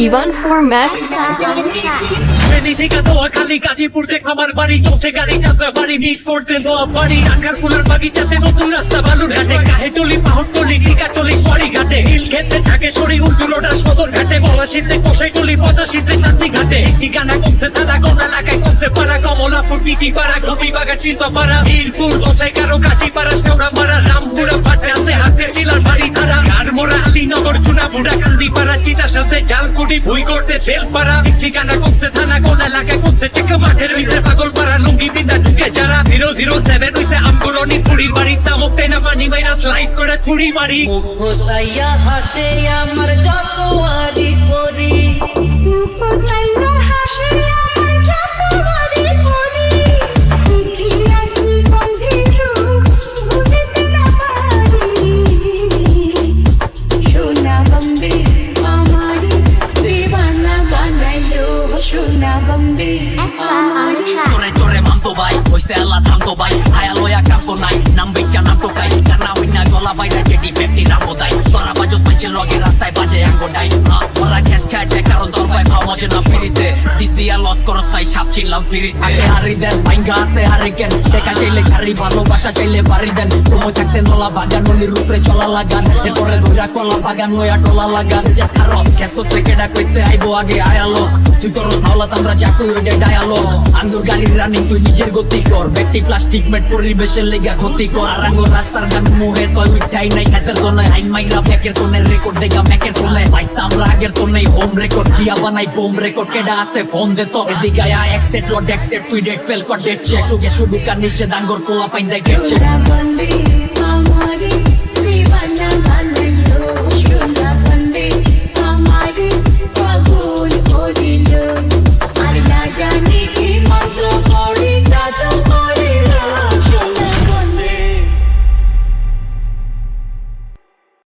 Ivan 4 Max. Feni থেকে নোয়াখালী গাজীপুরতে খামার বাড়ি চলছে গাড়ি যাত্রা বাড়ি মিট ফোর্সে নোয়া বাড়ি আঙ্গার ফুলের বাগিচাতে নতুন রাস্তা বালুর ঘাটে কাহেটলি পাহড়তলি টিকাটলি সরি ঘাটে হিল খেতে থাকে সরি উল্টু রোডা সদর ঘাটে বলাশীতে কষাইটলি 85তে নাতি ঘাটে ঠিকানা কমছে থানা কোন এলাকায় কমছে পাড়া কমলাপুর পিটি পাড়া ঘুমি বাগা টিপা পাড়া বীরপুর কষাই কারো গাছি পাড়া সেওড়া পাড়া রামপুরা পাটে হাতে হাতে চিলার বাড়ি ধারা গারমোড়া আলীনগর চুনা বুড়া কান্দি পাড়া চিতা সাথে জালকুটি ভুই করতে তেল পাড়া ঠিকানা কমছে থানা কোন এলাকায় কমছে চেকা মাঠের ভিতরে পাগল পাড়া লুঙ্গি বিন্দা ঢুকে যারা 007 হইছে আমগরনি পুরীর বাড়ি তামক তেনা পানি মাইরা স্লাইস করে ছুরি মারি মুখতাইয়া হাসে আমার যত আরি করি মুখতাইয়া হাসে আমার যত আরি করি দুনিয়া কি বন্ধু বুঝতে না পারি সোনা বম্বে আমার দিওয়ানা বানাইলো সোনা বম্বে আমার চোরে চোরে মানতো ভাই হইছে আল্লাহ থামতো ভাই হায়া লয়া কামতো নাই নাম বেচা নাম টোকাই কানা হইনা গলা বাইরা কেডি ব্যক্তি রাখো দাই তোরা বাজত পাইছে লগে রাস্তায় বাজে আঙ্গো ডাই ওরা গ্যাস খায় যায় কারণ তোর ভাই ফাও মজে না ফিরিতে দিস দিয়া লস করস নাই সাপ চিনলাম ফিরিতে আগে হারি দেন ভাইঙ্গা হাতে হারি কেন দেখা চাইলে ছাড়ি ভালোবাসা চাইলে বাড়ি দেন সময় থাকতে নলা বাগান নলির উপরে চলা লাগান এরপরে ঘোরা কলা বাগান লয়া টলা লাগান জাস্ট আরো গ্যাস করতে কেডা কইতে আইবো আগে আয়ালো তুই করো হাওলাত আমরা যা কই ওইটা ডায়ালগ আঙ্গুর গাড়ির রানিং তুই নিজের গতি কর ব্যক্তি প্লাস্টিক মেট পরিবেশের লেগা ক্ষতি কর আর আঙ্গুর রাস্তার গান মুহে তুই উঠাই নাই খাতের তো নাই আইন মাইরা ব্যাকের তো নাই রেকর্ড দেখা ম্যাকের তো নাই বাইস আমরা আগের তো নাই হোম রেকর্ড দিয়া বানাই বোম রেকর্ড কেডা আছে ফোন দে তো এদিকে আয়া এক্সেট লড এক্সেট তুই ডেট ফেল কর ডেট শেষ শুধু কার নিষেধ আঙ্গুর পোলা পাইন দেয় গেছে সোনা বম্বে